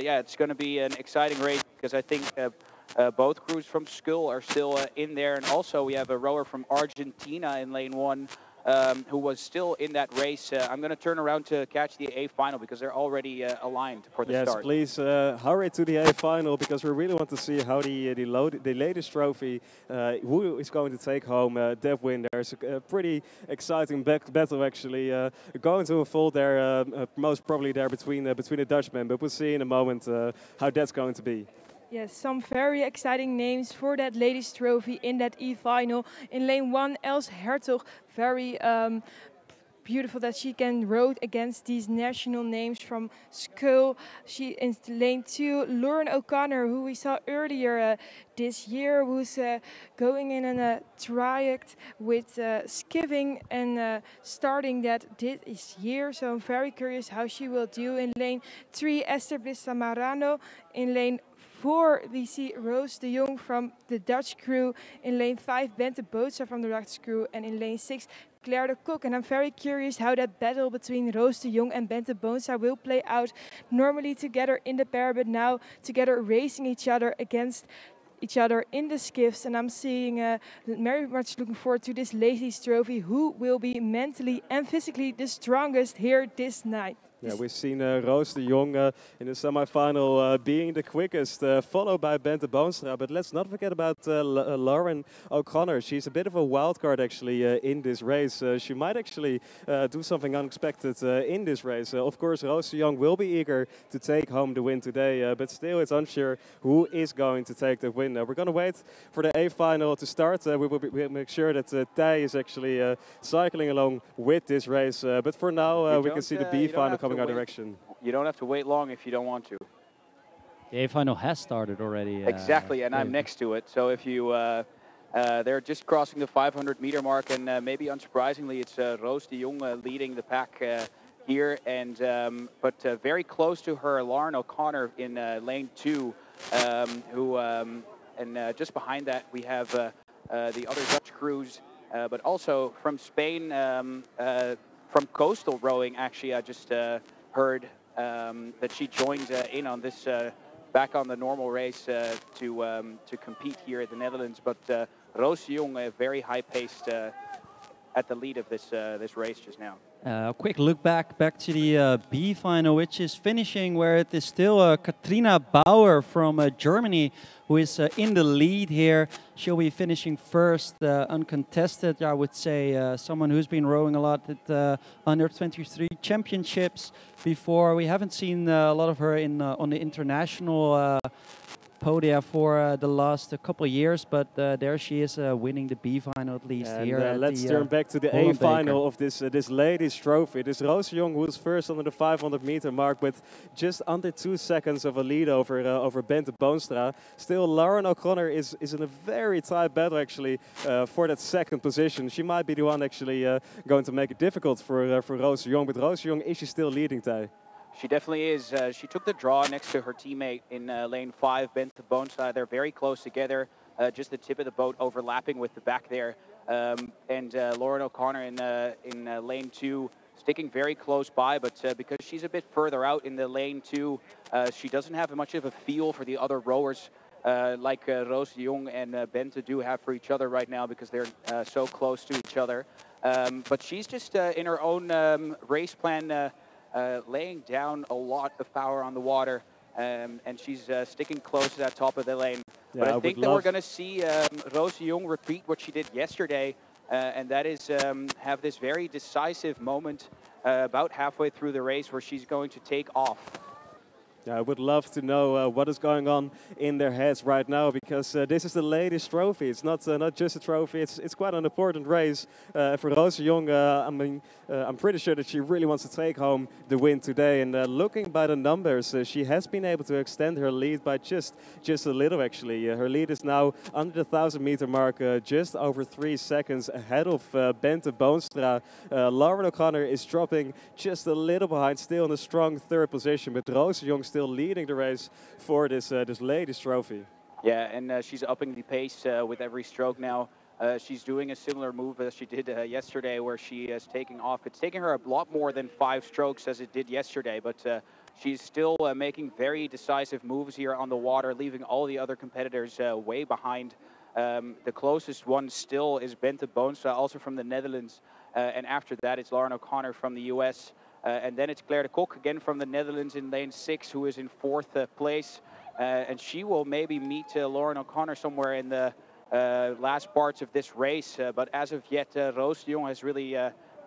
yeah, it's going to be an exciting race because I think both crews from Skull are still in there. And also we have a rower from Argentina in lane 1 who was still in that race. I'm going to turn around to catch the A final because they're already aligned for the start. Yes, please hurry to the A final because we really want to see how the latest trophy, who is going to take home that win. There's a pretty exciting battle actually going to unfold there, most probably there between the Dutchmen. But we'll see in a moment how that's going to be. Yes, some very exciting names for that ladies trophy in that E-final. In lane 1, Els Hertog, very beautiful that she can row against these national names from Skull. She in lane 2, Lauren O'Connor, who we saw earlier this year, who's going in a triact with skiving and starting that this year. So I'm very curious how she will do. In lane 3, Esther Marano. In lane 4, we see Roos de Jong from the Dutch crew. In lane 5, Bente Bootsa from the Dutch crew. And in lane 6, Claire de Kok. And I'm very curious how that battle between Roos de Jong and Bente Bootsa will play out. Normally together in the pair, but now together racing each other against each other in the skiffs. And I'm seeing very much looking forward to this ladies trophy. Who will be mentally and physically the strongest here this night? Yeah, we've seen Roos de Jong in the semi-final being the quickest, followed by Bente Boonstra. But let's not forget about Lauren O'Connor. She's a bit of a wild card actually in this race. She might actually do something unexpected in this race. Of course, Roos de Jong will be eager to take home the win today, but still it's unsure who is going to take the win. We're going to wait for the A final to start. We'll make sure that Thij is actually cycling along with this race. But for now, we can see the B final coming our direction. You don't have to wait long if you don't want to. The A final has started already. Exactly, and I'm next to it. So if you, they're just crossing the 500-meter mark, and maybe unsurprisingly, it's Roos de Jong leading the pack here, and but very close to her, Lauren O'Connor in lane 2, who, and just behind that we have the other Dutch crews, but also from Spain. From Coastal Rowing, actually, I just heard that she joined in on this, back on the normal race to compete here in the Netherlands. But Roos de Jong, very high-paced at the lead of this race just now. A quick look back to the B final, which is finishing where it is still Katrina Bauer from Germany who is in the lead here. She'll be finishing first, uncontested, I would say. Someone who's been rowing a lot at under 23 championships before. We haven't seen a lot of her in on the international podia for the last couple of years, but there she is winning the B final at least. And here. Let's turn back to the A final of this ladies trophy. This Roos de Jong, who was first under the 500-meter mark with just under 2 seconds of a lead over Bente Boonstra. Still, Lauren O'Connor is in a very tight battle actually for that second position. She might be the one actually going to make it difficult for Roos de Jong. But Roos de Jong, is she still leading, Thij? She definitely is. She took the draw next to her teammate in lane 5, Bente Boonstra. They're very close together, just the tip of the boat overlapping with the back there. And Lauren O'Connor in lane 2, sticking very close by, but because she's a bit further out in the lane 2, she doesn't have much of a feel for the other rowers like Roos de Jong and Bente do have for each other right now because they're so close to each other. But she's just in her own race plan, laying down a lot of power on the water, and she's sticking close to that top of the lane. Yeah, but I think that we're going to see Roos de Jong repeat what she did yesterday, and that is have this very decisive moment about halfway through the race where she's going to take off. Yeah, I would love to know what is going on in their heads right now, because this is the latest trophy. It's not just a trophy. It's quite an important race for Roos de Jong. I mean, I'm pretty sure that she really wants to take home the win today. And looking by the numbers, she has been able to extend her lead by just a little. Actually, her lead is now under the 1,000-meter mark, just over 3 seconds ahead of Bente Boonstra. Lauren O'Connor is dropping just a little behind, still in a strong third position, but Roos de Jong still leading the race for this latest trophy. Yeah, and she's upping the pace with every stroke now. She's doing a similar move as she did yesterday, where she is taking off. It's taking her a lot more than 5 strokes as it did yesterday, but she's still making very decisive moves here on the water, leaving all the other competitors way behind. The closest one still is Bente Boonstra, also from the Netherlands. And after that, it's Lauren O'Connor from the US. And then it's Claire de Kok, again from the Netherlands in lane 6, who is in 4th place. And she will maybe meet Lauren O'Connor somewhere in the last parts of this race. But as of yet, Roos de Jong has really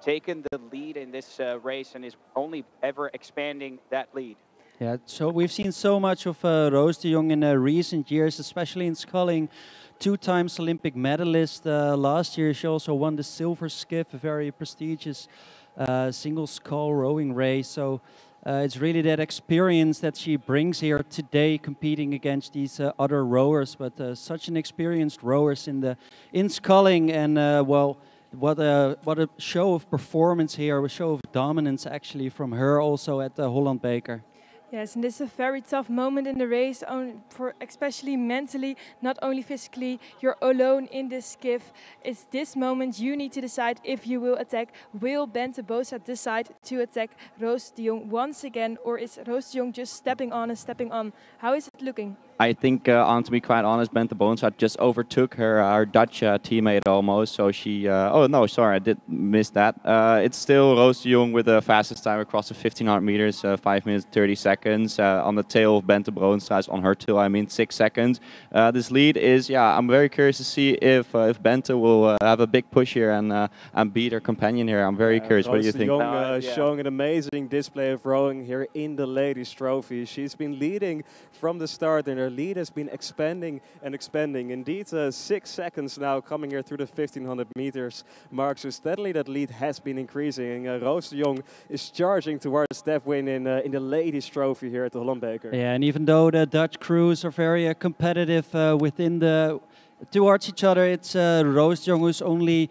taken the lead in this race and is only ever expanding that lead. Yeah, so we've seen so much of Roos de Jong in recent years, especially in sculling. 2 times Olympic medalist. Last year she also won the silver skiff, a very prestigious single scull rowing race. So it's really that experience that she brings here today, competing against these other rowers. But such an experienced rowers in sculling, and well, what a show of performance here, a show of dominance actually from her also at the Holland Beker. Yes, and this is a very tough moment in the race, for especially mentally, not only physically. You're alone in this skiff. It's this moment you need to decide if you will attack. Will Bente Boonstra decide to attack Roos de Jong once again, or is Roos de Jong just stepping on and stepping on? How is it looking? I think, to be quite honest, Bente Boonstra just overtook our Dutch teammate almost. So she, oh no, sorry, I did miss that. It's still Roos de Jong with the fastest time across the 1500 meters, 5 minutes 30 seconds. On the tail of Bente Boonstra, on her tail, I mean 6 seconds. This lead is, yeah, I'm very curious to see if Bente will have a big push here and beat her companion here. I'm very curious. What do you think? Roos de Jong showing an amazing display of rowing here in the Ladies Trophy. She's been leading from the start, and her lead has been expanding and expanding. Indeed, 6 seconds now coming here through the 1500 meters mark. So steadily that lead has been increasing. Roos de Jong is charging towards that win in the Ladies Trophy here at the Holland Beker. Yeah, and even though the Dutch crews are very competitive towards each other, it's Roos de Jong who's only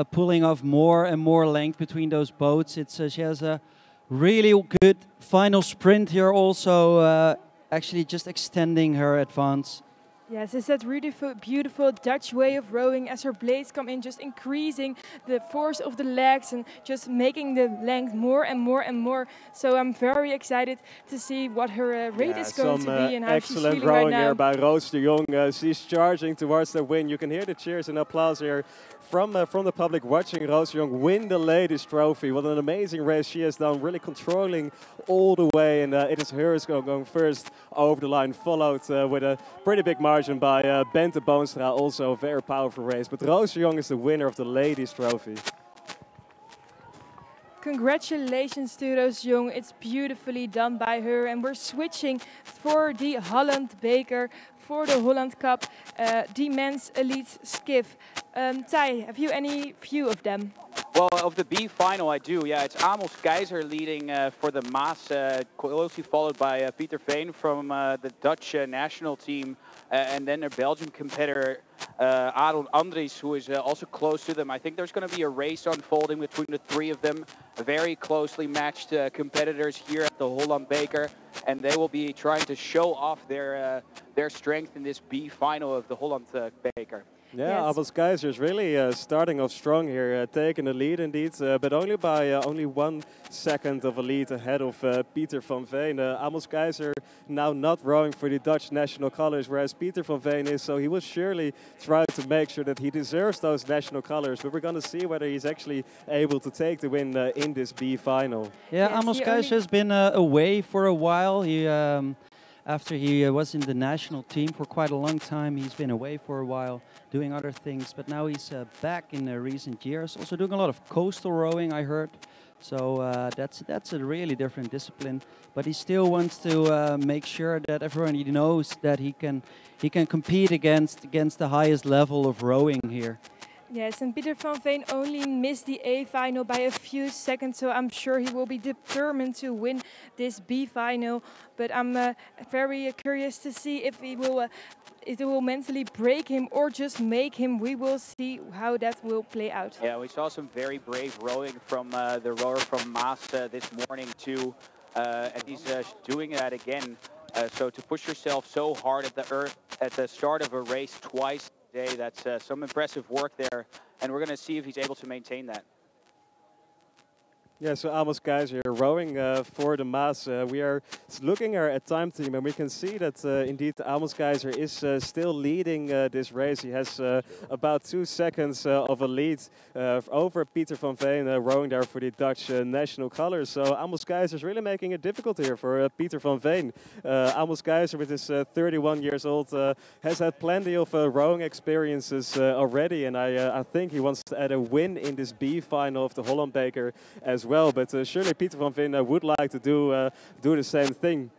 pulling off more and more length between those boats. She has a really good final sprint here also. Actually just extending her advance. Yes, it's that really beautiful Dutch way of rowing as her blades come in, just increasing the force of the legs and just making the length more and more and more. So I'm very excited to see what her rate is going to be and how she's feeling right now. Excellent rowing here by Roos de Jong. She's charging towards the win. You can hear the cheers and applause here from the public watching Roos de Jong win the Ladies Trophy. What an amazing race she has done, really controlling all the way, and it is hers going first over the line, followed with a pretty big margin by Bente Boonstra, also a very powerful race. But Roos de Jong is the winner of the Ladies Trophy. Congratulations to Roos de Jong. It's beautifully done by her, and we're switching for the Holland Beker, for the Holland Cup, the men's elite skiff. Ty, have you any view of them? Well, of the B final, I do. Yeah, it's Amos Keizer leading for the Maas, closely followed by Pieter Veen from the Dutch national team, and then their Belgian competitor Aaron Andries, who is also close to them. I think there's going to be a race unfolding between the 3 of them, very closely matched competitors here at the Holland Beker, and they will be trying to show off their strength in this B final of the Holland Beker. Yeah, Amos Keizer is really starting off strong here, taking the lead indeed, but only by only 1 second of a lead ahead of Pieter van Veen. Amos Keizer now not rowing for the Dutch national colors, whereas Pieter van Veen is, so he will surely try to make sure that he deserves those national colors, but we're going to see whether he's actually able to take the win in this B final. Yeah, yes, Amos Keizer has been away for a while. After he was in the national team for quite a long time, he's been away for a while doing other things, but now he's back in recent years, also doing a lot of coastal rowing, I heard. So that's a really different discipline, but he still wants to make sure that everyone knows that he can compete against the highest level of rowing here. Yes, and Pieter van Veen only missed the A final by a few seconds, so I'm sure he will be determined to win this B final. But I'm very curious to see if it will mentally break him or just make him. We will see how that will play out. Yeah, we saw some very brave rowing from the rower from Maas this morning too, and he's doing that again. So to push yourself so hard at the start of a race twice a day, that's some impressive work there, and we're going to see if he's able to maintain that. Yeah, so Amos Keizer rowing for the mass. We are looking at time team, and we can see that indeed Amos Keizer is still leading this race. He has about 2 seconds of a lead over Pieter van Veen rowing there for the Dutch national colors. So Amos Keizer is really making it difficult here for Pieter van Veen. Amos Keizer, with his 31 years old, has had plenty of rowing experiences already, and I think he wants to add a win in this B final of the Holland Beker as well, but surely Pieter van Veen would like to do the same thing.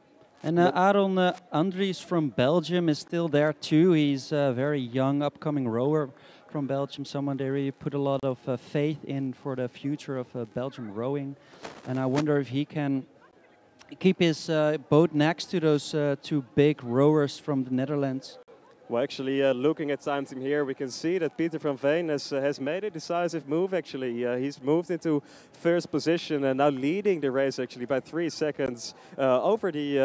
And Aaron Andries from Belgium is still there too. He's a very young upcoming rower from Belgium, someone they really put a lot of faith in for the future of Belgium rowing. And I wonder if he can keep his boat next to those two big rowers from the Netherlands. Well, actually, looking at time team here, we can see that Pieter van Veen has made a decisive move. Actually, he's moved into first position and now leading the race actually by 3 seconds over the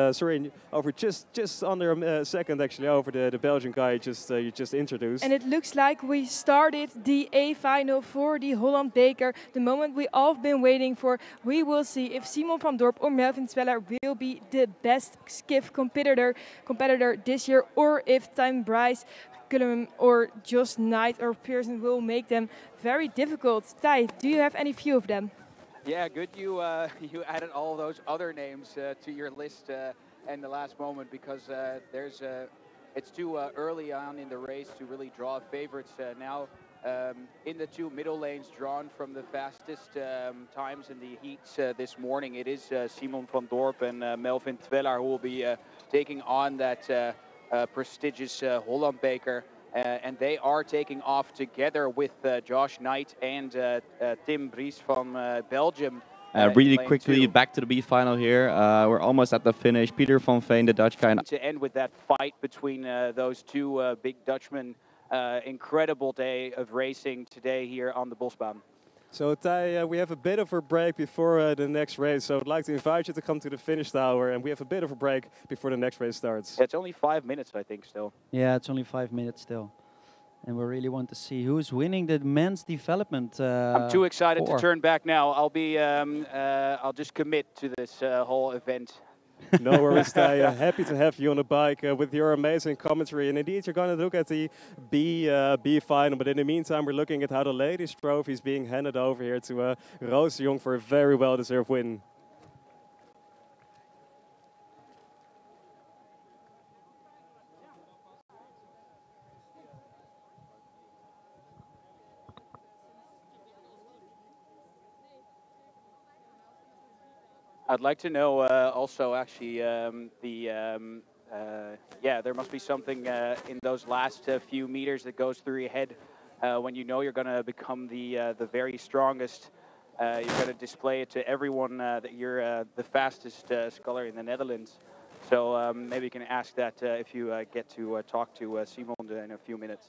over just under a second actually over the Belgian guy you just introduced. And it looks like we started the A final for the Holland Beker. The moment we all been waiting for. We will see if Simon van Dorp or Melvin Tweller will be the best skiff competitor this year, or if Time Bryce, Cullum or Just Knight or Pearson will make them very difficult. Ty, do you have any view of them? Yeah, good you added all those other names to your list in the last moment, because it's too early on in the race to really draw favorites now. In the two middle lanes drawn from the fastest times in the heats this morning, it is Simon van Dorp and Melvin Tweller who will be taking on that prestigious Holland Beker, and they are taking off together with Josh Knight and Tim Bries from Belgium. Really quickly, back to the B final here. We're almost at the finish. Pieter van Veen, the Dutch guy. To end with that fight between those two big Dutchmen. Incredible day of racing today here on the Bosbaan. So Ty, we have a bit of a break before the next race, so I'd like to invite you to come to the finish tower, and we have a bit of a break before the next race starts. It's only 5 minutes, I think, still. Yeah, it's only 5 minutes still. And we really want to see who's winning the men's development. I'm too excited to turn back now. I'll just commit to this whole event. No worries, Ty. Happy to have you on the bike with your amazing commentary. And indeed, you're going to look at the B final. But in the meantime, we're looking at how the ladies' trophy is being handed over here to Roos de Jong for a very well-deserved win. I'd like to know also actually there must be something in those last few meters that goes through your head when you know you're going to become the very strongest. You're going to display it to everyone that you're the fastest sculler in the Netherlands. So maybe you can ask that if you get to talk to Simon in a few minutes.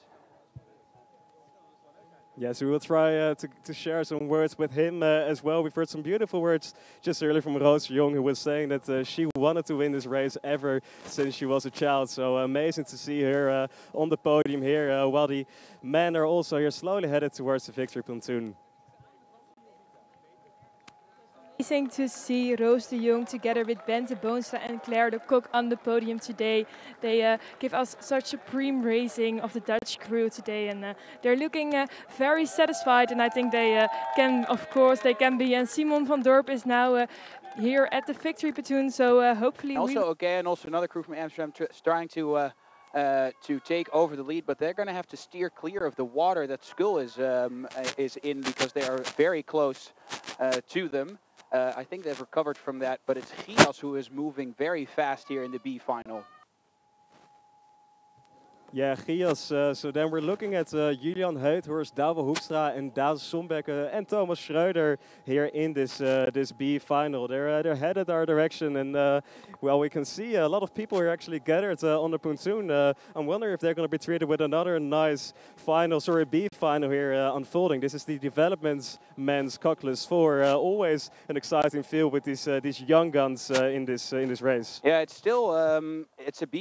Yes, we will try to share some words with him as well. We've heard some beautiful words just earlier from Roos de Jong, who was saying that she wanted to win this race ever since she was a child. So amazing to see her on the podium here, while the men are also here slowly headed towards the victory pontoon. Amazing to see Roos de Jong together with Bente Boonstra and Claire de Kok on the podium today. They give us such supreme racing of the Dutch crew today, and they're looking very satisfied. And I think they can be. And Simon van Dorp is now here at the victory platoon, so hopefully. Also another crew from Amsterdam trying to take over the lead, but they're going to have to steer clear of the water that Skull is in, because they are very close to them. I think they've recovered from that, but it's Gias who is moving very fast here in the B final. Yeah, Gias. So then we're looking at Julian Heuthorst, Douwe Hoekstra, and Daan Sombekke and Thomas Schreuder here in this B final. They're headed our direction, and well, we can see a lot of people are actually gathered on the pontoon. I'm wondering if they're going to be treated with another nice final, B final here unfolding. This is the development men's cockless 4. Always an exciting field with these young guns in this race. Yeah, it's still it's a B